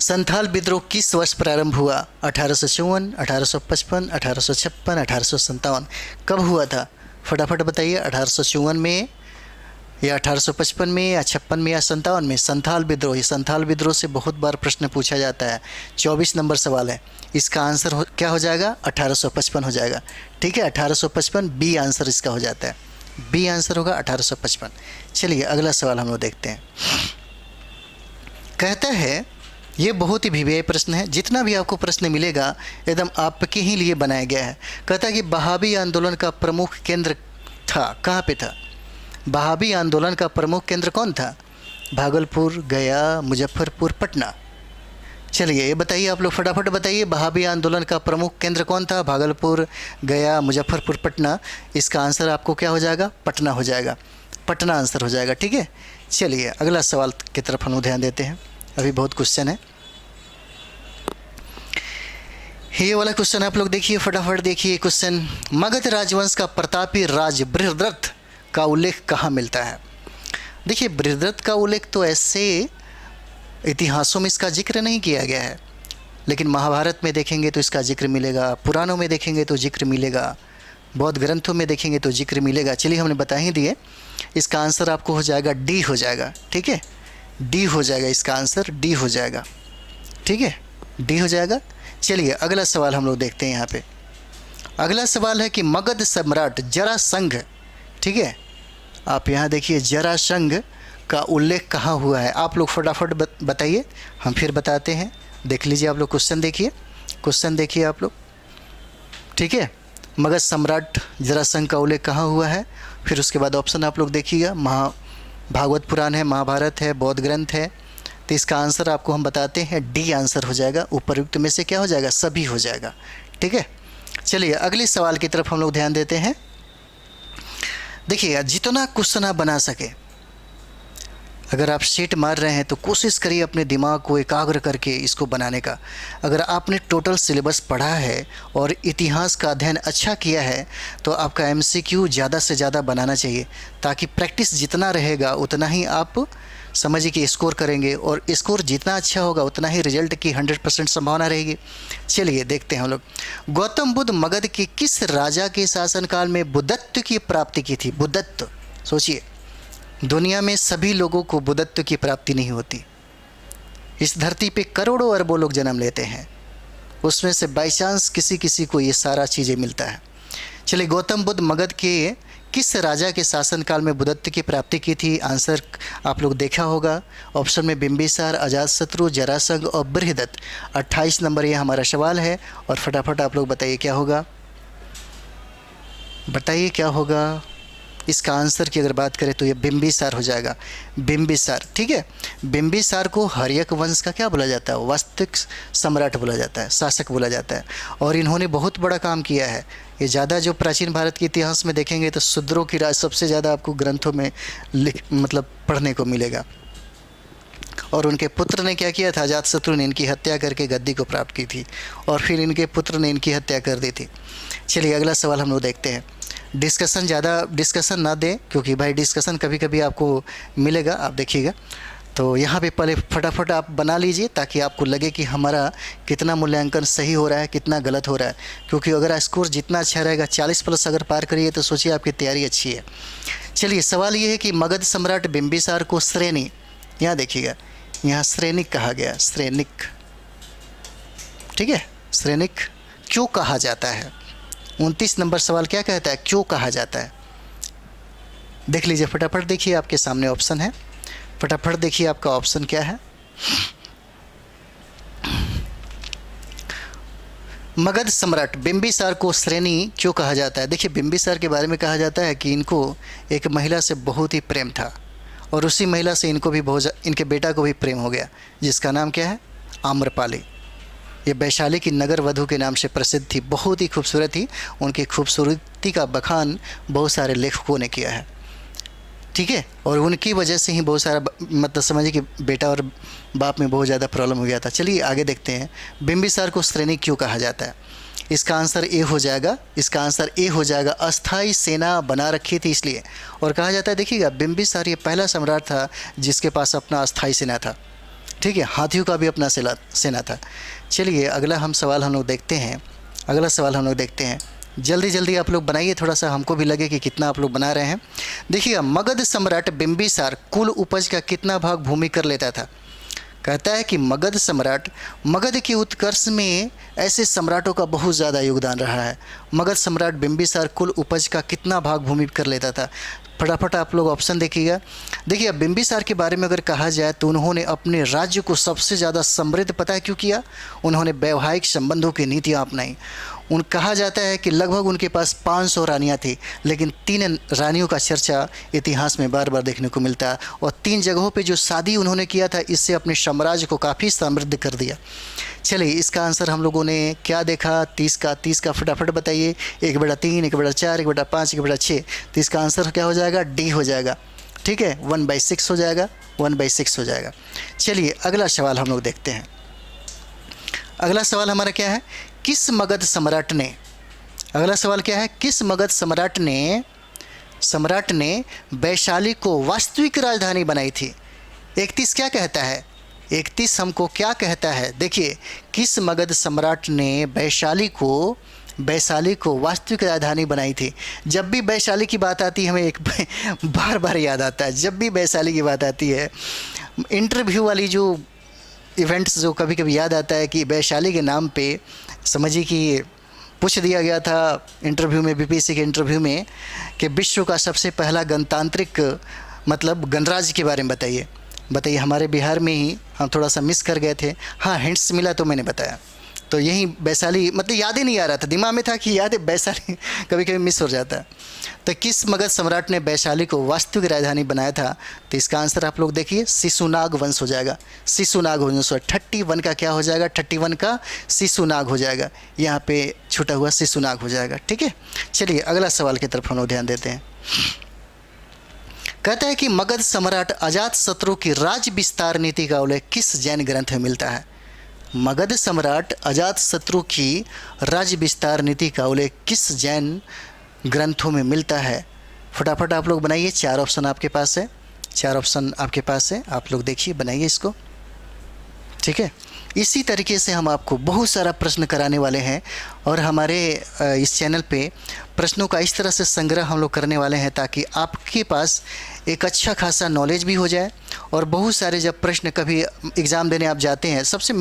संथाल विद्रोह किस वर्ष प्रारंभ हुआ? 1854, 1855, 1856, 1857। कब हुआ था? फटाफट बताइए। 1854 में या 1855 में या 56 में या 57 में? संथाल विद्रोह। संथाल विद्रोह से बहुत बार प्रश्न पूछा जाता है। 24 नंबर सवाल है। इसका आंसर क्या हो जाएगा? 1855 हो जाएगा। ठीक है, 1855 बी आंसर इसका हो जाता है। बी आंसर होगा 1855। चलिए अगला सवाल हम लोग देखते हैं। कहता है, ये बहुत ही वीवीआई प्रश्न है। जितना भी आपको प्रश्न मिलेगा एकदम आपके ही लिए बनाया गया है। कहता है कि बहावी आंदोलन का प्रमुख केंद्र था, कहाँ पे था? बहावी आंदोलन का प्रमुख केंद्र कौन था? भागलपुर, गया, मुजफ्फरपुर, पटना। चलिए ये बताइए, आप लोग फटाफट बताइए, बहावी आंदोलन का प्रमुख केंद्र कौन था? भागलपुर, गया, मुजफ्फरपुर, पटना। इसका आंसर आपको क्या हो जाएगा? पटना हो जाएगा। पटना आंसर हो जाएगा। ठीक है, चलिए अगला सवाल की तरफ हम ध्यान देते हैं। अभी बहुत क्वेश्चन है। ये वाला क्वेश्चन आप लोग देखिए, फटाफट देखिए क्वेश्चन। मगध राजवंश का प्रतापी राज बृहद्रथ का उल्लेख कहाँ मिलता है? देखिए बृहद्रथ का उल्लेख तो ऐसे इतिहासों में इसका जिक्र नहीं किया गया है, लेकिन महाभारत में देखेंगे तो इसका जिक्र मिलेगा, पुराणों में देखेंगे तो जिक्र मिलेगा, बौद्ध ग्रंथों में देखेंगे तो जिक्र मिलेगा। चलिए हमने बता ही दिए, इसका आंसर आपको हो जाएगा डी हो जाएगा। ठीक है, डी हो जाएगा, इसका आंसर डी हो जाएगा। ठीक है, डी हो जाएगा। चलिए अगला सवाल हम लोग देखते हैं। यहाँ पे अगला सवाल है कि मगध सम्राट जरासंघ, ठीक है, आप यहाँ देखिए जरासंघ का उल्लेख कहाँ हुआ है? आप लोग फटाफट बताइए, हम फिर बताते हैं। देख लीजिए आप लोग, क्वेश्चन देखिए, क्वेश्चन देखिए आप लोग। ठीक है, मगध सम्राट जरासंघ का उल्लेख कहाँ हुआ है? फिर उसके बाद ऑप्शन आप लोग देखिएगा। भागवत पुराण है, महाभारत है, बौद्ध ग्रंथ है। तो इसका आंसर आपको हम बताते हैं डी आंसर हो जाएगा। उपयुक्त में से क्या हो जाएगा? सभी हो जाएगा। ठीक है, चलिए अगले सवाल की तरफ हम लोग ध्यान देते हैं। देखिए जितना क्वेश्चन आप बना सके, अगर आप सेट मार रहे हैं तो कोशिश करिए अपने दिमाग को एकाग्र करके इसको बनाने का। अगर आपने टोटल सिलेबस पढ़ा है और इतिहास का अध्ययन अच्छा किया है तो आपका एमसीक्यू ज़्यादा से ज़्यादा बनाना चाहिए, ताकि प्रैक्टिस जितना रहेगा उतना ही आप समझिए कि स्कोर करेंगे, और स्कोर जितना अच्छा होगा उतना ही रिजल्ट की 100% संभावना रहेगी। चलिए देखते हैं हम लोग। गौतम बुद्ध मगध के किस राजा के शासनकाल में बुद्धत्व की प्राप्ति की थी? बुद्धत्व, सोचिए, दुनिया में सभी लोगों को बुद्धत्व की प्राप्ति नहीं होती। इस धरती पे करोड़ों अरबों लोग जन्म लेते हैं, उसमें से बाई चांस किसी किसी को ये सारा चीज़ें मिलता है। चलिए गौतम बुद्ध मगध के किस राजा के शासनकाल में बुद्धत्व की प्राप्ति की थी? आंसर आप लोग देखा होगा। ऑप्शन में बिंबिसार, अजातशत्रु, जरासंध और बृहदत्त। 28 नंबर ये हमारा सवाल है और फटाफट आप लोग बताइए क्या होगा, बताइए क्या होगा। इसका आंसर की अगर बात करें तो ये बिंबिसार हो जाएगा, बिंबिसार। ठीक है, बिंबिसार को हर्यक वंश का क्या बोला जाता है? वास्तविक सम्राट बोला जाता है, शासक बोला जाता है। और इन्होंने बहुत बड़ा काम किया है। ये ज़्यादा जो प्राचीन भारत के इतिहास में देखेंगे तो शूद्रों की राज सबसे ज़्यादा आपको ग्रंथों में मतलब पढ़ने को मिलेगा। और उनके पुत्र ने क्या किया था? अजातशत्रु ने इनकी हत्या करके गद्दी को प्राप्त की थी और फिर इनके पुत्र ने इनकी हत्या कर दी थी। चलिए अगला सवाल हम लोग देखते हैं। ज़्यादा डिस्कशन ना दें, क्योंकि भाई डिस्कशन कभी कभी आपको मिलेगा, आप देखिएगा। तो यहाँ पे पहले फटाफट आप बना लीजिए ताकि आपको लगे कि हमारा कितना मूल्यांकन सही हो रहा है, कितना गलत हो रहा है। क्योंकि अगर स्कोर जितना अच्छा रहेगा, 40+ अगर पार करिए तो सोचिए आपकी तैयारी अच्छी है। चलिए सवाल ये है कि मगध सम्राट बिंबिसार को श्रेणी, यहाँ देखिएगा, यहाँ श्रेणिक कहा गया, श्रेणिक। ठीक है, श्रेणिक क्यों कहा जाता है? 29 नंबर सवाल क्या कहता है? क्यों कहा जाता है? देख लीजिए फटाफट, देखिए आपके सामने ऑप्शन है, फटाफट देखिए आपका ऑप्शन क्या है। मगध सम्राट बिंबिसार को श्रेणी क्यों कहा जाता है? देखिए बिंबिसार के बारे में कहा जाता है कि इनको एक महिला से बहुत ही प्रेम था और उसी महिला से इनको भी इनके बेटा को भी प्रेम हो गया, जिसका नाम क्या है? आम्रपाली। ये वैशाली की नगर वधू के नाम से प्रसिद्ध थी, बहुत ही खूबसूरत थी। उनकी खूबसूरती का बखान बहुत सारे लेखकों ने किया है। ठीक है, और उनकी वजह से ही बहुत सारा मतलब समझिए कि बेटा और बाप में बहुत ज़्यादा प्रॉब्लम हो गया था। चलिए आगे देखते हैं, बिंबिसार को श्रेणी क्यों कहा जाता है? इसका आंसर ए हो जाएगा, इसका आंसर ए हो जाएगा। अस्थाई सेना बना रखी थी इसलिए। और कहा जाता है, देखिएगा बिंबिसार ये पहला सम्राट था जिसके पास अपना अस्थाई सेना था। ठीक है, हाथियों का भी अपना सेना था। चलिए अगला सवाल हम लोग देखते हैं, अगला सवाल हम लोग देखते हैं। जल्दी जल्दी आप लोग बनाइए, थोड़ा सा हमको भी लगे कि कितना आप लोग बना रहे हैं। देखिएगा, मगध सम्राट बिंबिसार कुल उपज का कितना भाग भूमि कर लेता था? कहता है कि मगध सम्राट, मगध के उत्कर्ष में ऐसे सम्राटों का बहुत ज़्यादा योगदान रहा है। मगध सम्राट बिंबिसार कुल उपज का कितना भाग भूमि कर लेता था? फटाफट आप लोग ऑप्शन देखिएगा। देखिए बिंबिसार के बारे में अगर कहा जाए तो उन्होंने अपने राज्य को सबसे ज़्यादा समृद्ध पता है क्यों किया? उन्होंने वैवाहिक संबंधों की नीतियाँ अपनाई। कहा जाता है कि लगभग उनके पास 500 रानियाँ थी, लेकिन 3 रानियों का चर्चा इतिहास में बार बार देखने को मिलता है। और 3 जगहों पे जो शादी उन्होंने किया था, इससे अपने साम्राज्य को काफ़ी समृद्ध कर दिया। चलिए इसका आंसर हम लोगों ने क्या देखा? 30 का फटाफट बताइए। 1/3, 1/4, 1/5, 1/6। तो इसका आंसर क्या हो जाएगा? डी हो जाएगा। ठीक है, 1/6 हो जाएगा, 1/6 हो जाएगा। चलिए अगला सवाल हम लोग देखते हैं। अगला सवाल हमारा क्या है? किस मगध सम्राट ने, अगला सवाल क्या है? किस मगध सम्राट ने वैशाली को वास्तविक राजधानी बनाई थी? 31 क्या कहता है? 31 हमको क्या कहता है? देखिए, किस मगध सम्राट ने वैशाली को वास्तविक राजधानी बनाई थी? जब भी वैशाली की बात आती है हमें एक बार बार याद आता है, जब भी वैशाली की बात आती है, इंटरव्यू वाली जो इवेंट्स जो कभी कभी याद आता है कि वैशाली के नाम पे समझिए कि पूछ दिया गया था इंटरव्यू में, बीपीएससी के इंटरव्यू में, कि विश्व का सबसे पहला गणतांत्रिक मतलब गणराज्य के बारे में बताइए। हमारे बिहार में ही हम थोड़ा सा मिस कर गए थे। हाँ, हिंट्स मिला तो मैंने बताया। तो यही वैशाली, मतलब याद ही नहीं आ रहा था, दिमाग में था कि याद है वैशाली, कभी कभी मिस हो जाता है। तो किस मगध सम्राट ने वैशाली को वास्तविक राजधानी बनाया था? तो इसका आंसर आप लोग देखिए, शिशुनाग वंश हो जाएगा। शिशुनाग वंश 31 का क्या हो जाएगा? 31 का शिशुनाग हो जाएगा। यहाँ पे छूटा हुआ शिशुनाग हो जाएगा। ठीक है, चलिए अगला सवाल की तरफ हम लोग ध्यान देते हैं। कहता है कि मगध सम्राट अजातशत्रु की राज्य विस्तार नीति का उल्लेख किस जैन ग्रंथ में मिलता है? मगध सम्राट अजातशत्रु की राज्य विस्तार नीति का उल्लेख किस जैन ग्रंथों में मिलता है? फटाफट आप लोग बनाइए। 4 ऑप्शन आपके पास है, 4 ऑप्शन आपके पास है, आप लोग देखिए, बनाइए इसको। ठीक है, इसी तरीके से हम आपको बहुत सारा प्रश्न कराने वाले हैं और हमारे इस चैनल पे प्रश्नों का इस तरह से संग्रह हम लोग करने वाले हैं ताकि आपके पास एक अच्छा खासा नॉलेज भी हो जाए, और बहुत सारे जब प्रश्न कभी एग्ज़ाम देने आप जाते हैं, सबसे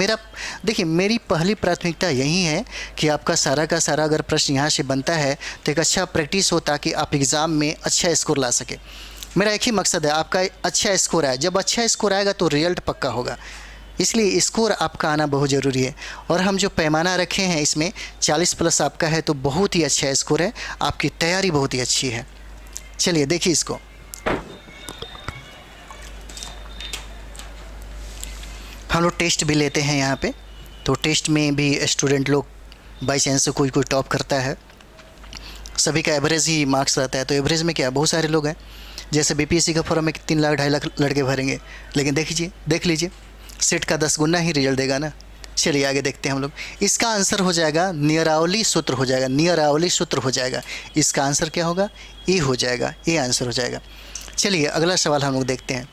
देखिए मेरी पहली प्राथमिकता यही है कि आपका सारा का सारा अगर प्रश्न यहाँ से बनता है तो एक अच्छा प्रैक्टिस हो, ताकि आप एग्ज़ाम में अच्छा स्कोर ला सके। मेरा एक ही मकसद है, आपका अच्छा स्कोर आए। जब अच्छा स्कोर आएगा तो रिजल्ट पक्का होगा, इसलिए स्कोर आपका आना बहुत ज़रूरी है। और हम जो पैमाना रखे हैं इसमें 40+ आपका है, तो बहुत ही अच्छा स्कोर है, आपकी तैयारी बहुत ही अच्छी है। चलिए देखिए इसको। हम लोग टेस्ट भी लेते हैं यहाँ पे, तो टेस्ट में भी स्टूडेंट लोग बाई चांस से कोई टॉप करता है, सभी का एवरेज ही मार्क्स रहता है। तो एवरेज में क्या, बहुत सारे लोग हैं, जैसे बीपीएससी का फॉर्म में 3 लाख 2.5 लाख लड़के भरेंगे, लेकिन देख लीजिए सेट का 10 गुना ही रिजल्ट देगा ना। चलिए आगे देखते हैं हम लोग। इसका आंसर हो जाएगा नियरावली सूत्र हो जाएगा, नियरावली सूत्र हो जाएगा। इसका आंसर क्या होगा, ए हो जाएगा, ए आंसर हो जाएगा। चलिए अगला सवाल हम लोग देखते हैं।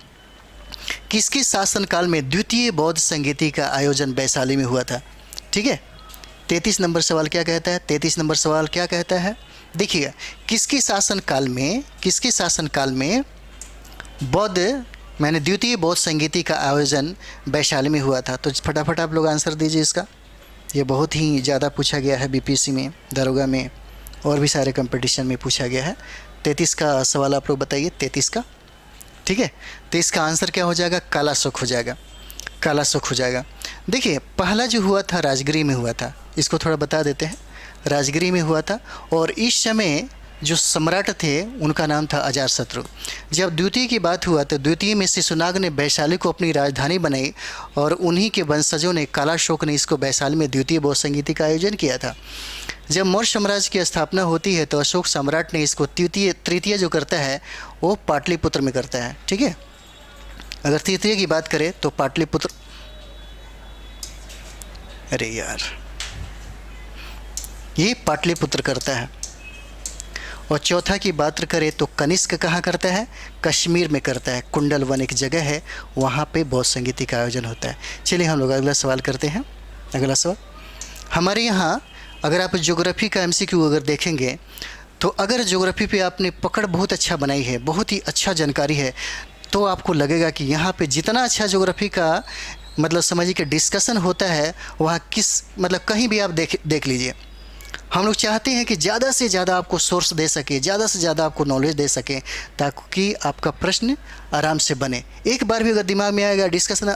किसके शासनकाल में द्वितीय बौद्ध संगीति का आयोजन वैशाली में हुआ था? ठीक है, 33 नंबर सवाल क्या कहता है, 33 नंबर सवाल क्या कहता है, देखिएगा। किसके शासनकाल में द्वितीय बौद्ध संगीति का आयोजन वैशाली में हुआ था? तो फटाफट आप लोग आंसर दीजिए इसका। ये बहुत ही ज़्यादा पूछा गया है बीपीएससी में, दरोगा में, और भी सारे कंपटीशन में पूछा गया है। 33 का सवाल आप लोग बताइए, 33 का। ठीक है, तो इसका आंसर क्या हो जाएगा, कालाशोक हो जाएगा, कालाशोक हो जाएगा। देखिए पहला जो हुआ था राजगिरी में हुआ था, इसको थोड़ा बता देते हैं। राजगिरी में हुआ था, और इस समय जो सम्राट थे उनका नाम था अजातशत्रु। जब द्वितीय की बात हुआ तो द्वितीय में शिशुनाग ने वैशाली को अपनी राजधानी बनाई, और उन्हीं के वंशजों ने, कालाशोक ने इसको वैशाली में द्वितीय बौद्ध संगीति का आयोजन किया था। जब मौर्य साम्राज्य की स्थापना होती है तो अशोक सम्राट ने इसको तृतीय जो करता है वो पाटलिपुत्र में करता है। ठीक है, अगर तृतीय की बात करें तो पाटलिपुत्र, अरे यार, ये पाटलिपुत्र करता है। और चौथा की बात करें तो कनिष्क कहाँ करता है, कश्मीर में करता है। कुंडलवन एक जगह है, वहाँ पे बौद्ध संगीति का आयोजन होता है। चलिए हम लोग अगला सवाल करते हैं। अगला सवाल हमारे यहाँ, अगर आप ज्योग्राफी का एमसीक्यू अगर देखेंगे तो अगर ज्योग्राफी पे आपने पकड़ बहुत अच्छा बनाई है, बहुत ही अच्छा जानकारी है, तो आपको लगेगा कि यहाँ पे जितना अच्छा ज्योग्राफी का समझिए कि डिस्कशन होता है, वहाँ कहीं भी आप देख लीजिए। हम लोग चाहते हैं कि ज़्यादा से ज़्यादा आपको सोर्स दे सके, ज़्यादा से ज़्यादा आपको नॉलेज दे सके, ताकि आपका प्रश्न आराम से बने। एक बार भी अगर दिमाग में आएगा, डिस्कशन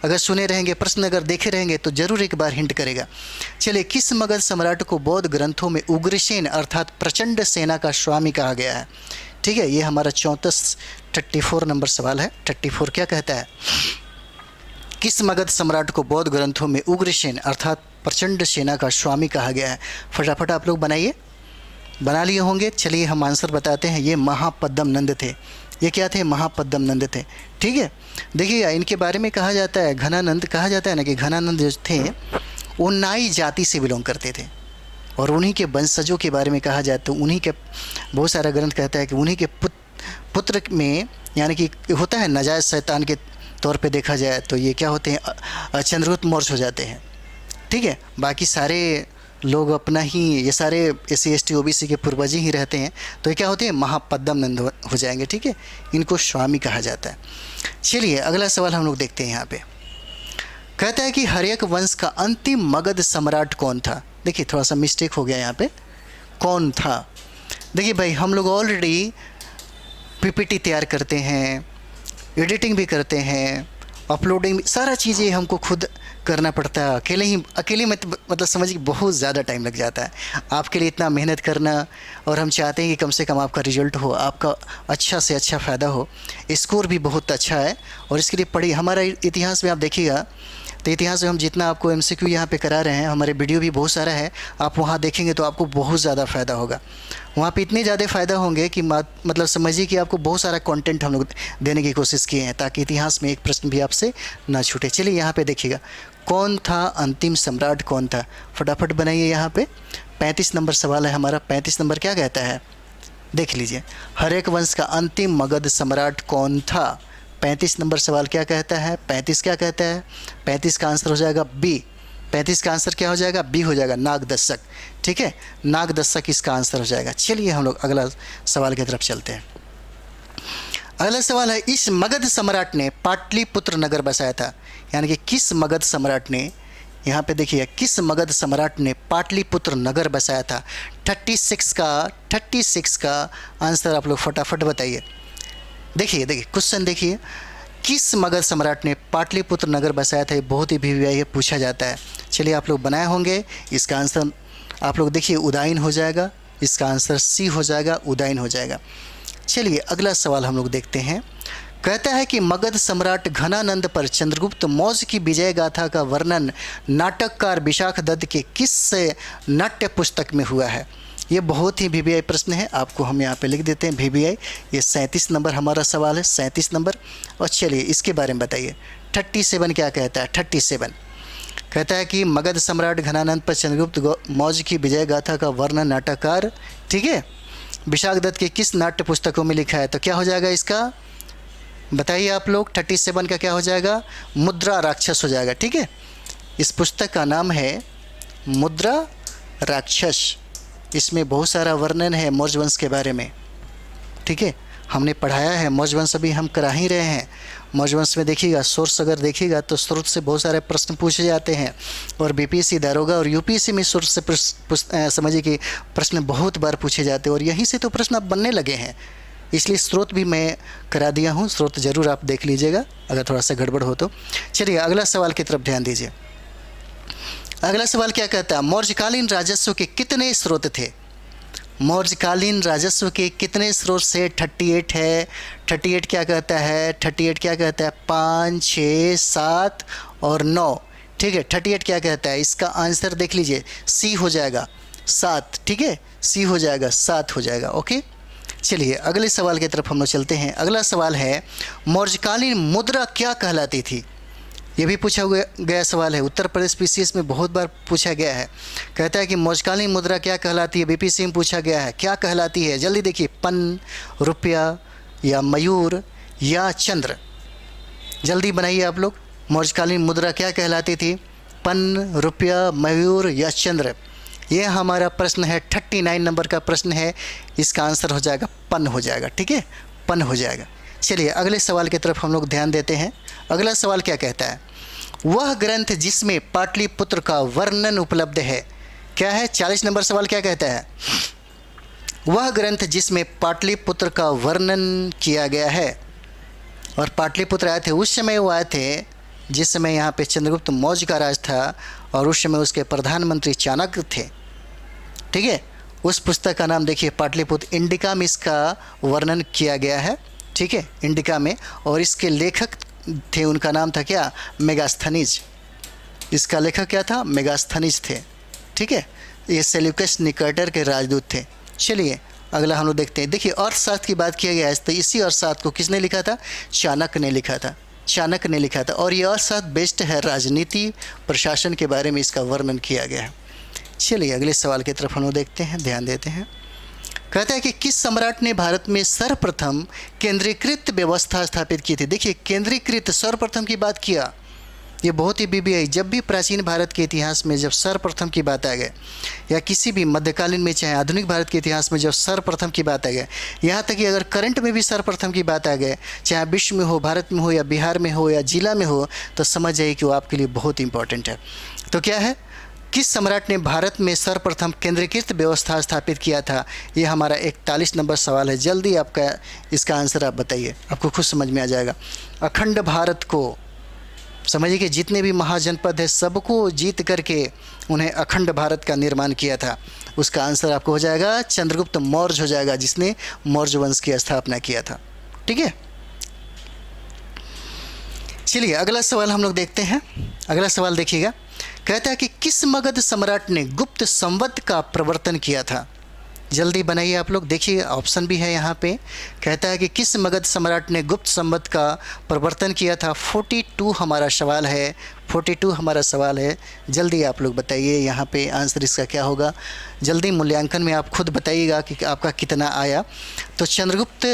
अगर सुने रहेंगे, प्रश्न अगर देखे रहेंगे, तो ज़रूर एक बार हिंट करेगा। चलिए, किस मगध सम्राट को बौद्ध ग्रंथों में उग्रसेन अर्थात प्रचंड सेना का स्वामी कहा गया है? ठीक है, ये हमारा 34 नंबर सवाल है। 34 क्या कहता है, किस मगध सम्राट को बौद्ध ग्रंथों में उग्रसेन अर्थात प्रचंड सेना का स्वामी कहा गया है? फटाफट आप लोग बनाइए, बना लिए होंगे। चलिए हम आंसर बताते हैं। ये महापद्म नंद थे। ये क्या थे, महापद्म नंद थे। ठीक है, देखिएगा, इनके बारे में कहा जाता है, घनानंद कहा जाता है ना, कि घनानंद जो थे वो नाई जाति से बिलोंग करते थे, और उन्हीं के वंशजों के बारे में कहा जाए तो उन्हीं के बहुत सारा ग्रंथ कहता है कि उन्हीं के पुत्र में, यानी कि होता है नाजायज शैतान के तौर पे देखा जाए तो ये क्या होते हैं, चंद्रगुप्त मौर्य हो जाते हैं। ठीक है, बाकी सारे लोग अपना ही, ये सारे SC ST OBC के पूर्वज ही रहते हैं, तो ये क्या होते हैं, महापद्म नंद हो जाएंगे। ठीक है, इनको स्वामी कहा जाता है। चलिए अगला सवाल हम लोग देखते हैं। यहाँ पे कहता है कि हर्यक वंश का अंतिम मगध सम्राट कौन था? देखिए थोड़ा सा मिस्टेक हो गया यहाँ पे, कौन था। देखिए भाई, हम लोग ऑलरेडी PPT तैयार करते हैं, एडिटिंग भी करते हैं, अपलोडिंग भी, सारा चीज़ें हमको खुद करना पड़ता है। अकेले में समझिए बहुत ज़्यादा टाइम लग जाता है आपके लिए इतना मेहनत करना, और हम चाहते हैं कि कम से कम आपका रिजल्ट हो, आपका अच्छा से अच्छा फ़ायदा हो। स्कोर भी बहुत अच्छा है, और इसके लिए पढ़िए। हमारा इतिहास में आप देखिएगा तो इतिहास में हम जितना आपको MCQ यहाँ पे करा रहे हैं, हमारे वीडियो भी बहुत सारा है, आप वहाँ देखेंगे तो आपको बहुत ज़्यादा फ़ायदा होगा। वहाँ पे इतने ज़्यादा फ़ायदा होंगे कि समझिए कि आपको बहुत सारा कंटेंट हम लोग देने की कोशिश किए हैं, ताकि इतिहास में एक प्रश्न भी आपसे ना छूटे। चलिए यहाँ पे देखिएगा, कौन था अंतिम सम्राट, कौन था? फटाफट बनाइए। यहाँ पे 35 नंबर सवाल है हमारा। 35 नंबर क्या कहता है, देख लीजिए। हर्यक वंश का अंतिम मगध सम्राट कौन था? 35 नंबर सवाल क्या कहता है? 35 क्या कहता है? 35 का आंसर हो जाएगा B। 35 का आंसर क्या हो जाएगा? B हो जाएगा, नागदशक। ठीक है, नागदशक इसका आंसर हो जाएगा। चलिए हम लोग अगला सवाल की तरफ चलते हैं। अगला सवाल है, इस मगध सम्राट ने पाटलिपुत्र नगर बसाया था, यानी कि किस मगध सम्राट ने, यहाँ पे देखिए, किस मगध सम्राट ने पाटलिपुत्र नगर बसाया था। 36 का आंसर आप लोग फटाफट बताइए। देखिए क्वेश्चन देखिए, किस मगध सम्राट ने पाटलिपुत्र नगर बसाया था, ये बहुत ही भी पूछा जाता है। चलिए आप लोग बनाए होंगे, इसका आंसर आप लोग देखिए उदयन हो जाएगा, इसका आंसर सी हो जाएगा, उदयन हो जाएगा। चलिए अगला सवाल हम लोग देखते हैं। कहता है कि मगध सम्राट घनानंद पर चंद्रगुप्त मौर्य की विजय गाथा का वर्णन नाटककार विशाख दत्त के किस नाट्य पुस्तक में हुआ है। ये बहुत ही VBI प्रश्न है, आपको हम यहाँ पे लिख देते हैं VBI। ये 37 नंबर हमारा सवाल है, 37 नंबर। और चलिए इसके बारे में बताइए। 37 क्या कहता है। 37 कहता है कि मगध सम्राट घनानंद पर चंद्रगुप्त मौर्य की विजय गाथा का वर्णन नाटककार, ठीक है, विशाख दत्त के किस नाट्य पुस्तकों में लिखा है। तो क्या हो जाएगा इसका, बताइए आप लोग। 37 का क्या हो जाएगा, मुद्रा राक्षस हो जाएगा, ठीक है। इस पुस्तक का नाम है मुद्रा राक्षस। इसमें बहुत सारा वर्णन है मौर्य वंश के बारे में, ठीक है, हमने पढ़ाया है मौर्य वंश, अभी हम करा ही रहे हैं। मौर्य वंश में देखिएगा, सोर्स अगर देखिएगा तो स्रोत से बहुत सारे प्रश्न पूछे जाते हैं, और BPSC दारोगा और UPSC में सोर्स से समझिए कि प्रश्न बहुत बार पूछे जाते हैं, और यहीं से तो प्रश्न अब बनने लगे हैं। इसलिए स्रोत भी मैं करा दिया हूँ, स्रोत ज़रूर आप देख लीजिएगा अगर थोड़ा सा गड़बड़ हो तो। चलिए अगला सवाल की तरफ ध्यान दीजिए। अगला सवाल क्या कहता है, मौर्यकालीन राजस्व के कितने स्रोत थे। मौर्यकालीन राजस्व के कितने स्रोत से। 38 है। 38 क्या कहता है, 38 क्या कहता है, 5, 6, 7 और 9, ठीक है। 38 क्या कहता है, इसका आंसर देख लीजिए, सी हो जाएगा 7, ठीक है, सी हो जाएगा 7 हो जाएगा, ओके। चलिए अगले सवाल की तरफ हम लोग चलते हैं। अगला सवाल है, मौर्यकालीन मुद्रा क्या कहलाती थी। ये भी पूछा गया सवाल है, उत्तर प्रदेश PCS में बहुत बार पूछा गया है। कहता है कि मौर्यकालीन मुद्रा क्या कहलाती है, BPSC में पूछा गया है, क्या कहलाती है। जल्दी देखिए, पन, रुपया या मयूर या चंद्र। जल्दी बनाइए आप लोग। मौर्यकालीन मुद्रा क्या कहलाती थी, पन, रुपया, मयूर या चंद्र। ये हमारा प्रश्न है, 39 नंबर का प्रश्न है। इसका आंसर हो जाएगा पन हो जाएगा, ठीक है, पन हो जाएगा। चलिए अगले सवाल की तरफ हम लोग ध्यान देते हैं। अगला सवाल क्या कहता है, वह ग्रंथ जिसमें पाटलिपुत्र का वर्णन उपलब्ध है, क्या है। 40 नंबर सवाल क्या कहता है, वह ग्रंथ जिसमें पाटलिपुत्र का वर्णन किया गया है। और पाटलिपुत्र आए थे, उस समय वो आए थे जिस समय यहाँ पे चंद्रगुप्त मौर्य का राज था, और उस समय उसके प्रधानमंत्री चाणक्य थे, ठीक है। उस पुस्तक का नाम देखिए पाटलिपुत्र, इंडिका में इसका वर्णन किया गया है, ठीक है, इंडिका में। और इसके लेखक थे, उनका नाम था क्या, मेगास्थनीज। इसका लेखक क्या था, मेगास्थनीज थे, ठीक है। ये सेल्यूकस निकेटर के राजदूत थे। चलिए अगला हम लोग देखते हैं। देखिए अर्थशास्त्र की बात किया गया है, तो इसी अर्थशास्त्र को किसने लिखा था, चाणक्य ने लिखा था, चाणक्य ने लिखा था। और ये अर्थशास्त्र बेस्ड है राजनीति प्रशासन के बारे में, इसका वर्णन किया गया है। चलिए अगले सवाल की तरफ हम लोग देखते हैं, ध्यान देते हैं। कहता है कि किस सम्राट ने भारत में सर्वप्रथम केंद्रीकृत व्यवस्था स्थापित की थी। देखिए केंद्रीकृत, सर्वप्रथम की बात किया, ये बहुत ही BBI। जब भी प्राचीन भारत के इतिहास में जब सर्वप्रथम की बात आ गए, या किसी भी मध्यकालीन में चाहे आधुनिक भारत के इतिहास में जब सर्वप्रथम की बात आ गए, यहाँ तक कि अगर करंट में भी सर्वप्रथम की बात आ गए, चाहे विश्व में हो, भारत में हो, या बिहार में हो, या जिला में हो, तो समझ जाइए कि वो आपके लिए बहुत इंपॉर्टेंट है। तो क्या है, किस सम्राट ने भारत में सर्वप्रथम केंद्रीकृत व्यवस्था स्थापित किया था। ये हमारा 41 नंबर सवाल है। जल्दी आपका इसका आंसर आप बताइए, आपको खुद समझ में आ जाएगा। अखंड भारत को समझिए कि जितने भी महाजनपद है सबको जीत करके उन्हें अखंड भारत का निर्माण किया था। उसका आंसर आपको हो जाएगा चंद्रगुप्त मौर्य हो जाएगा, जिसने मौर्य वंश की स्थापना किया था, ठीक है। चलिए अगला सवाल हम लोग देखते हैं। अगला सवाल देखिएगा, कहता है कि किस मगध सम्राट ने गुप्त संवत का प्रवर्तन किया था। जल्दी बनाइए आप लोग, देखिए ऑप्शन भी है यहाँ पे। कहता है कि किस मगध सम्राट ने गुप्त संवत का प्रवर्तन किया था। 42 हमारा सवाल है, 42 हमारा सवाल है। जल्दी आप लोग बताइए यहाँ पे आंसर इसका क्या होगा। जल्दी मूल्यांकन में आप खुद बताइएगा कि आपका कितना आया। तो चंद्रगुप्त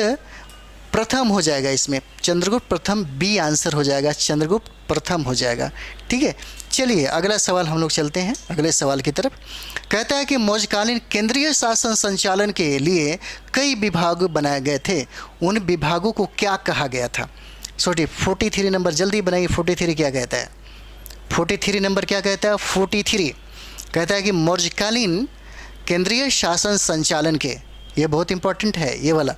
प्रथम हो जाएगा, इसमें चंद्रगुप्त प्रथम बी आंसर हो जाएगा, चंद्रगुप्त प्रथम हो जाएगा, ठीक है। चलिए अगला सवाल हम लोग चलते हैं अगले सवाल की तरफ। कहता है कि मौर्यकालीन केंद्रीय शासन संचालन के लिए कई विभाग बनाए गए थे, उन विभागों को क्या कहा गया था? सोचिए 43 नंबर जल्दी बनाइए। 43 क्या कहता है? 43 नंबर क्या कहता है? 43 कहता है कि मौर्यकालीन केंद्रीय शासन संचालन के, ये बहुत इंपॉर्टेंट है ये वाला,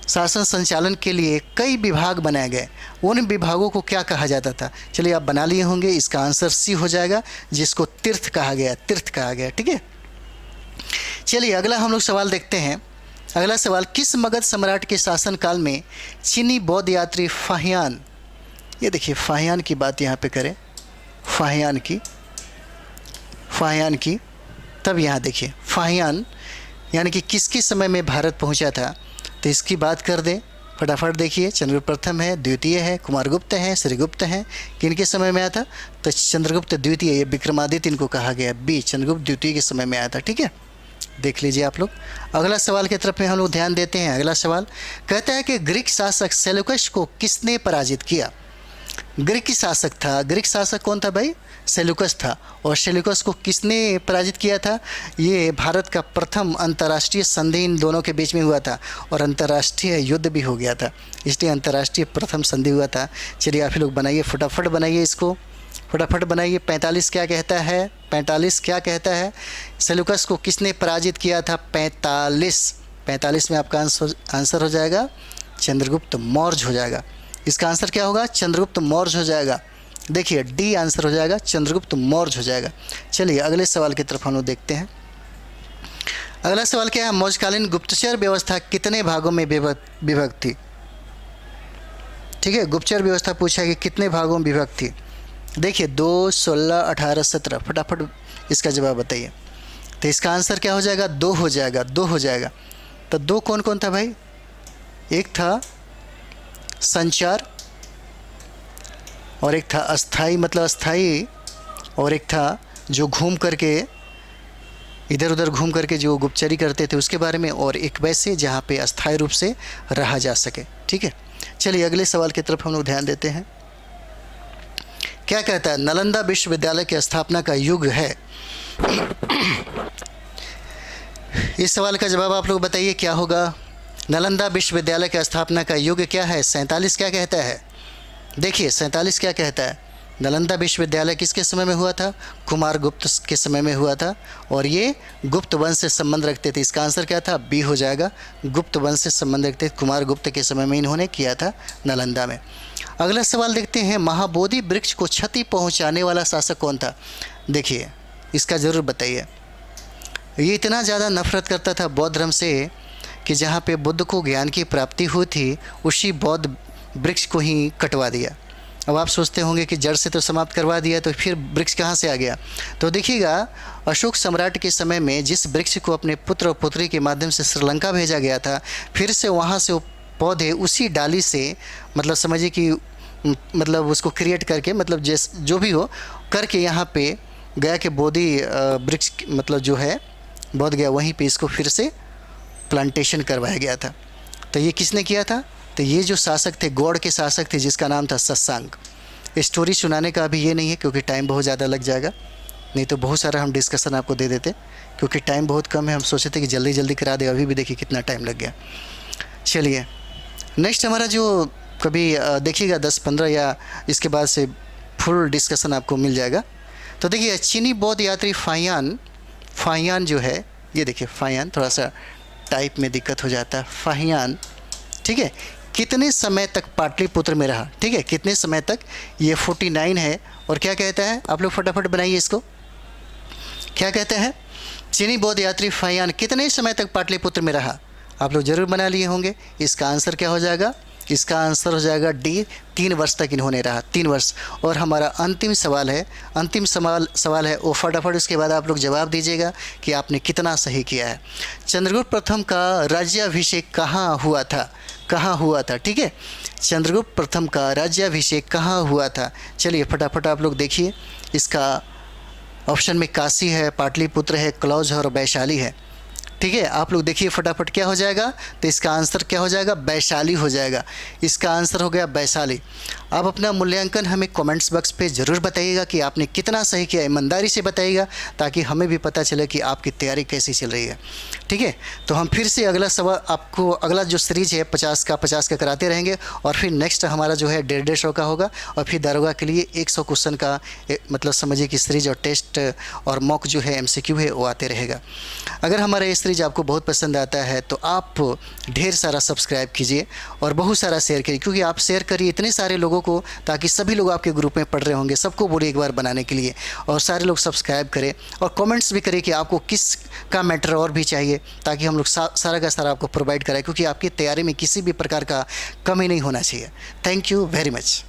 शासन संचालन के लिए कई विभाग बनाए गए, उन विभागों को क्या कहा जाता था? चलिए आप बना लिए होंगे, इसका आंसर सी हो जाएगा, जिसको तीर्थ कहा गया, तीर्थ कहा गया। ठीक है, चलिए अगला हम लोग सवाल देखते हैं। अगला सवाल, किस मगध सम्राट के शासनकाल में चीनी बौद्ध यात्री फाहियान, ये देखिए फाहियान की बात यहाँ पे करें, फाहियान की, तब यहाँ देखिए फाहियान यानी कि किसके समय में भारत पहुँचा था, तो इसकी बात कर दें फटाफट। देखिए चंद्रगुप्त प्रथम है, द्वितीय है, कुमारगुप्त हैं, श्रीगुप्त हैं, किनके समय में आया था? तो चंद्रगुप्त द्वितीय, ये विक्रमादित्य इनको कहा गया, बी चंद्रगुप्त द्वितीय के समय में आया था। ठीक है, देख लीजिए आप लोग। अगला सवाल की तरफ में हम लोग ध्यान देते हैं। अगला सवाल कहता है कि ग्रीक शासक सेल्यूकस को किसने पराजित किया? ग्रीक शासक था, ग्रीक शासक कौन था भाई? सेल्यूकस था। और सेल्यूकस को किसने पराजित किया था? ये भारत का प्रथम अंतर्राष्ट्रीय संधि इन दोनों के बीच में हुआ था और अंतर्राष्ट्रीय युद्ध भी हो गया था, इसलिए अंतर्राष्ट्रीय प्रथम संधि हुआ था। चलिए आप लोग बनाइए, फटाफट बनाइए इसको, फटाफट बनाइए। 45 क्या कहता है? 45 क्या कहता है? सेल्यूकस को किसने पराजित किया था? 45 में आपका आंसर हो जाएगा चंद्रगुप्त मौर्य हो जाएगा। इसका आंसर क्या होगा? चंद्रगुप्त मौर्य हो जाएगा। देखिए डी आंसर हो जाएगा, चंद्रगुप्त मौर्य हो जाएगा। चलिए अगले सवाल की तरफ हम लोग देखते हैं। अगला सवाल क्या है? मौर्यकालीन गुप्तचर व्यवस्था कितने भागों में विभक्त थी? ठीक है, गुप्तचर व्यवस्था पूछा है कि कितने भागों में विभक्त थी। देखिए 2, 16, 18, 17, फटाफट इसका जवाब बताइए। तो इसका आंसर क्या हो जाएगा? 2 हो जाएगा, 2 हो जाएगा। तो 2 कौन कौन था भाई? एक था संचार, और एक था अस्थाई मतलब अस्थाई, और एक था जो घूम करके इधर उधर घूम करके जो गुप्तचरी करते थे उसके बारे में, और एक वैसे जहाँ पे अस्थाई रूप से रहा जा सके। ठीक है, चलिए अगले सवाल की तरफ हम लोग ध्यान देते हैं। क्या कहता है? नालंदा विश्वविद्यालय की स्थापना का युग है। इस सवाल का जवाब आप लोग बताइए क्या होगा? नालंदा विश्वविद्यालय की स्थापना का युग क्या है? 47 क्या कहता है? देखिए 47 क्या कहता है? नालंदा विश्वविद्यालय किसके समय में हुआ था? कुमारगुप्त के समय में हुआ था, और ये गुप्त वंश से संबंध रखते थे। इसका आंसर क्या था? बी हो जाएगा, गुप्त वंश से संबंध रखते थे। कुमारगुप्त के समय में इन्होंने किया था नालंदा में। अगला सवाल देखते हैं। महाबोधि वृक्ष को क्षति पहुंचाने वाला शासक कौन था? देखिए इसका ज़रूर बताइए। ये इतना ज़्यादा नफरत करता था बौद्ध धर्म से कि जहाँ पे बुद्ध को ज्ञान की प्राप्ति हुई थी उसी बौद्ध वृक्ष को ही कटवा दिया। अब आप सोचते होंगे कि जड़ से तो समाप्त करवा दिया, तो फिर वृक्ष कहाँ से आ गया? तो देखिएगा अशोक सम्राट के समय में जिस वृक्ष को अपने पुत्र और पुत्री के माध्यम से श्रीलंका भेजा गया था, फिर से वहाँ से वो पौधे उसी डाली से, मतलब समझिए कि मतलब उसको क्रिएट करके, मतलब जो भी हो करके यहाँ पे गया कि बोधि वृक्ष मतलब जो है बोध गया, वहीं पे इसको फिर से प्लांटेशन करवाया गया था। तो ये किसने किया था? तो ये जो शासक थे, गौड़ के शासक थे, जिसका नाम था शशांक। स्टोरी सुनाने का अभी ये नहीं है क्योंकि टाइम बहुत ज़्यादा लग जाएगा, नहीं तो बहुत सारा हम डिस्कशन आपको दे देते, क्योंकि टाइम बहुत कम है। हम सोचे थे कि जल्दी जल्दी करा दे, अभी भी देखिए कितना टाइम लग गया। चलिए नेक्स्ट हमारा जो कभी देखिएगा 10-15 या इसके बाद से फुल डिस्कशन आपको मिल जाएगा। तो देखिए चीनी बौद्ध यात्री फाहियान जो है, ये देखिए फाहियान, थोड़ा सा टाइप में दिक्कत हो जाता है, फाहियान। ठीक है, कितने समय तक पाटलिपुत्र में रहा? ठीक है, कितने समय तक? ये 49 है। और क्या कहता है? आप लोग फटाफट बनाइए इसको। क्या कहते हैं? चीनी बौद्ध यात्री फाहियान कितने समय तक पाटलिपुत्र में रहा? आप लोग जरूर बना लिए होंगे। इसका आंसर क्या हो जाएगा? इसका आंसर हो जाएगा डी, 3 वर्ष तक इन्होंने रहा, 3 वर्ष। और हमारा अंतिम सवाल है वो फटाफट उसके बाद आप लोग जवाब दीजिएगा कि आपने कितना सही किया है। चंद्रगुप्त प्रथम का राज्याभिषेक कहाँ हुआ था? कहाँ हुआ था? ठीक है, चंद्रगुप्त प्रथम का राज्याभिषेक कहाँ हुआ था? चलिए फटाफट आप लोग देखिए। इसका ऑप्शन में काशी है, पाटलिपुत्र है, कलौज है और वैशाली है। ठीक है, आप लोग देखिए फटाफट क्या हो जाएगा। तो इसका आंसर क्या हो जाएगा? वैशाली हो जाएगा। इसका आंसर हो गया वैशाली। आप अपना मूल्यांकन हमें कमेंट्स बॉक्स पे ज़रूर बताइएगा कि आपने कितना सही किया, ईमानदारी से बताइएगा ताकि हमें भी पता चले कि आपकी तैयारी कैसी चल रही है। ठीक है, तो हम फिर से अगला सवाल आपको, अगला जो सीरीज है 50 का कराते रहेंगे और फिर नेक्स्ट हमारा जो है 150 का होगा और फिर दारोगा के लिए 100 क्वेश्चन का मतलब समझिए कि सीरीज और टेस्ट और मॉक जो है MCQ है वो आते रहेगा। अगर हमारा ये सीरीज आपको बहुत पसंद आता है तो आप ढेर सारा सब्सक्राइब कीजिए और बहुत सारा शेयर करिए, क्योंकि आप शेयर करिए इतने सारे लोगों को ताकि सभी लोग आपके ग्रुप में पढ़ रहे होंगे, सबको बोलिए एक बार बनाने के लिए और सारे लोग सब्सक्राइब करें और कमेंट्स भी करें कि आपको किस का मैटर और भी चाहिए ताकि हम लोग सारा का सारा आपको प्रोवाइड कराएं, क्योंकि आपकी तैयारी में किसी भी प्रकार का कमी नहीं होना चाहिए। Thank you very much.